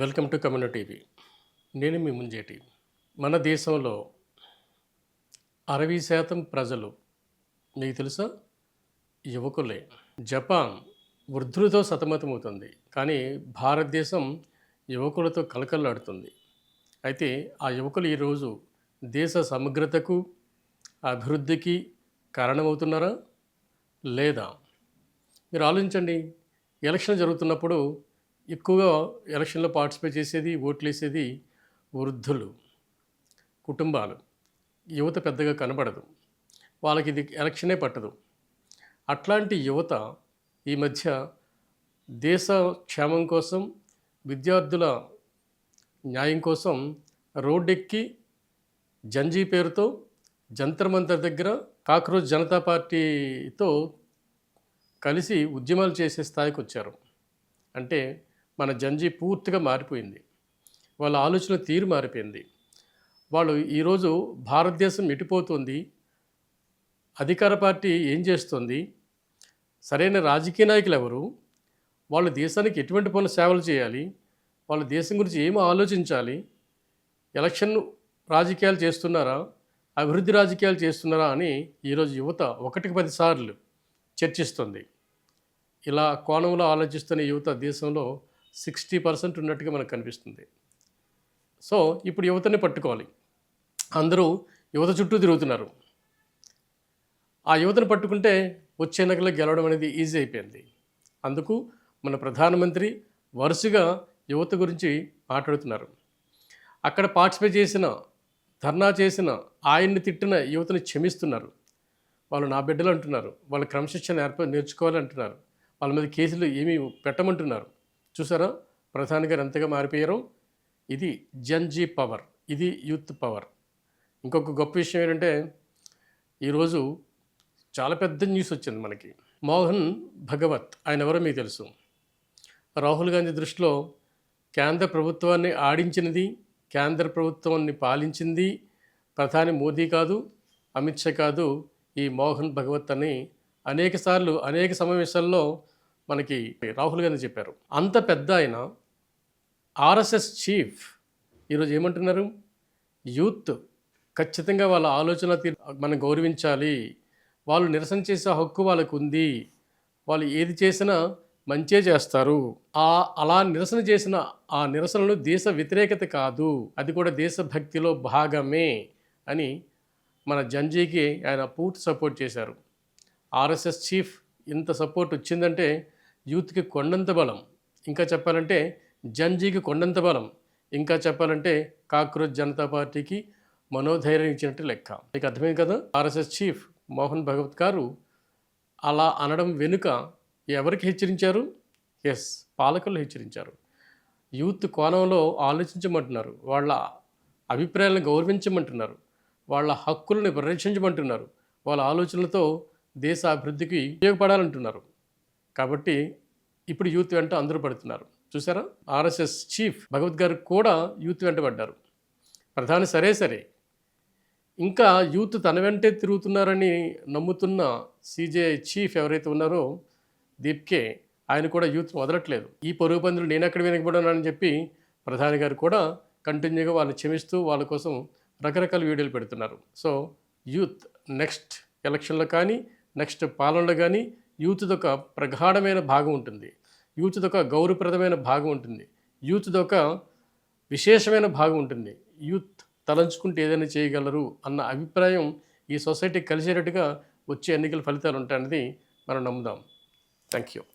Welcome to community TV. నేను మీ ముంజేటి. మన దేశంలో 60% ప్రజలు మీకు తెలుసా యువకులే. జపాన్ వృద్ధులతో సతమతమవుతుంది, కానీ భారతదేశం యువకులతో కలకల్లాడుతుంది. అయితే ఆ యువకులు ఈరోజు దేశ సమగ్రతకు అభివృద్ధికి కారణమవుతున్నారా లేదా? మీరు ఆలోచించండి. ఎలక్షన్ జరుగుతున్నప్పుడు ఎక్కువగా ఎలక్షన్లో పార్టిసిపేట్ చేసేది, ఓట్లు వేసేది వృద్ధులు, కుటుంబాలు. యువత పెద్దగా కనబడదు, వాళ్ళకి ఇది ఎలక్షనే పట్టదు. అట్లాంటి యువత ఈ మధ్య దేశ క్షేమం కోసం, విద్యార్థుల న్యాయం కోసం రోడ్డెక్కి జంజీ పేరుతో జంతర్ మంతర్ దగ్గర కాక్రోచ్ జనతా పార్టీతో కలిసి ఉద్యమాలు చేసే స్థాయికి వచ్చారు. అంటే మన జంజీ పూర్తిగా మారిపోయింది, వాళ్ళ ఆలోచన తీరు మారిపోయింది. వాళ్ళు ఈరోజు భారతదేశం ఎటుపోతుంది, అధికార పార్టీ ఏం చేస్తుంది, సరైన రాజకీయ నాయకులు ఎవరు, వాళ్ళు దేశానికి ఎటువంటి పనులు సేవలు చేయాలి, వాళ్ళ దేశం గురించి ఏమో ఆలోచించాలి, ఎలక్షన్ రాజకీయాలు చేస్తున్నారా, అభివృద్ధి రాజకీయాలు చేస్తున్నారా అని ఈరోజు యువత 1-10 సార్లు చర్చిస్తుంది. ఇలా కోణంలో ఆలోచిస్తున్న యువత దేశంలో 60% ఉన్నట్టుగా మనకు కనిపిస్తుంది. సో ఇప్పుడు యువతని పట్టుకోవాలి. అందరూ యువత చుట్టూ తిరుగుతున్నారు. ఆ యువతను పట్టుకుంటే వచ్చే ఎన్నికల్లో గెలవడం అనేది ఈజీ అయిపోయింది. అందుకు మన ప్రధానమంత్రి వరుసగా యువత గురించి మాట్లాడుతున్నారు. అక్కడ పార్టిసిపేట్ చేసిన, ధర్నా చేసిన, ఆయన్ని తిట్టిన యువతని క్షమిస్తున్నారు. వాళ్ళు నా బిడ్డలు అంటున్నారు, వాళ్ళ క్రమశిక్షణ నేర్చుకోవాలి అంటున్నారు, వాళ్ళ మీద కేసులు ఏమీ పెట్టమంటున్నారు. చూసారా ప్రధాని గారు ఎంతగా మారిపోయారో? ఇది జంజీ పవర్, ఇది యూత్ పవర్. ఇంకొక గొప్ప విషయం ఏంటంటే ఈరోజు చాలా పెద్ద న్యూస్ వచ్చింది మనకి. మోహన్ భగవత్ ఆయన ఎవరో మీకు తెలుసు. రాహుల్ గాంధీ దృష్టిలో కేంద్ర ప్రభుత్వాన్ని ఆడించినది, కేంద్ర ప్రభుత్వాన్ని పాలించింది ప్రధాని మోదీ కాదు, అమిత్ షా కాదు, ఈ మోహన్ భగవత్ అని అనేకసార్లు అనేక సమావేశాల్లో మనకి రాహుల్ గాంధీ చెప్పారు. అంత పెద్ద ఆయన ఆర్ఎస్ఎస్ చీఫ్ ఈరోజు ఏమంటున్నారు? యూత్ ఖచ్చితంగా వాళ్ళ ఆలోచన తీరు మనం గౌరవించాలి, వాళ్ళు నిరసన చేసే హక్కు వాళ్ళకు ఉంది, వాళ్ళు ఏది చేసినా మంచే చేస్తారు, అలా నిరసన చేసిన ఆ నిరసనలు దేశ వ్యతిరేకత కాదు, అది కూడా దేశభక్తిలో భాగమే అని మన జంజీకి ఆయన పూర్తి సపోర్ట్ చేశారు. ఆర్ఎస్ఎస్ చీఫ్ ఇంత సపోర్ట్ వచ్చిందంటే యూత్కి కొండంత బలం, ఇంకా చెప్పాలంటే జంజీకి కొండంత బలం, ఇంకా చెప్పాలంటే కాక్రోచ్ జనతా పార్టీకి మనోధైర్యం ఇచ్చినట్టు లెక్క. మీకు అర్థమైంది కదా? ఆర్ఎస్ఎస్ చీఫ్ మోహన్ భగవత్ గారు అలా అనడం వెనుక ఎవరికి హెచ్చరించారు? ఎస్, పాలకులు హెచ్చరించారు. యూత్ కోణంలో ఆలోచించమంటున్నారు, వాళ్ళ అభిప్రాయాలను గౌరవించమంటున్నారు, వాళ్ళ హక్కులను పరిరక్షించమంటున్నారు, వాళ్ళ ఆలోచనలతో దేశ అభివృద్ధికి ఉపయోగపడాలంటున్నారు. కాబట్టి ఇప్పుడు యూత్ వెంట అందరూ పడుతున్నారు. చూసారా? ఆర్ఎస్ఎస్ చీఫ్ భగవత్ గారు కూడా యూత్ వెంట పడ్డారు. ప్రధాని సరే ఇంకా యూత్ తన వెంటే తిరుగుతున్నారని నమ్ముతున్న సిజేఐ చీఫ్ ఎవరైతే ఉన్నారో దీప్కే, ఆయన కూడా యూత్ వదలట్లేదు. ఈ పరుగు పందులు నేను ఎక్కడ వెనకబడానని చెప్పి ప్రధాని గారు కూడా కంటిన్యూగా వాళ్ళని క్షమిస్తూ వాళ్ళ కోసం రకరకాల వీడియోలు పెడుతున్నారు. సో యూత్ నెక్స్ట్ ఎలక్షన్లో కానీ, నెక్స్ట్ పాలనలో కానీ యూత్ది ఒక ప్రగాఢమైన భాగం ఉంటుంది, యూత్ది ఒక గౌరవప్రదమైన భాగం ఉంటుంది, యూత్ది ఒక విశేషమైన భాగం ఉంటుంది. యూత్ తలంచుకుంటే ఏదైనా చేయగలరు అన్న అభిప్రాయం ఈ సొసైటీకి కలిసేటట్టుగా వచ్చే ఎన్నికల ఫలితాలు ఉంటాయన్నది మనం నమ్ముదాం. Thank you.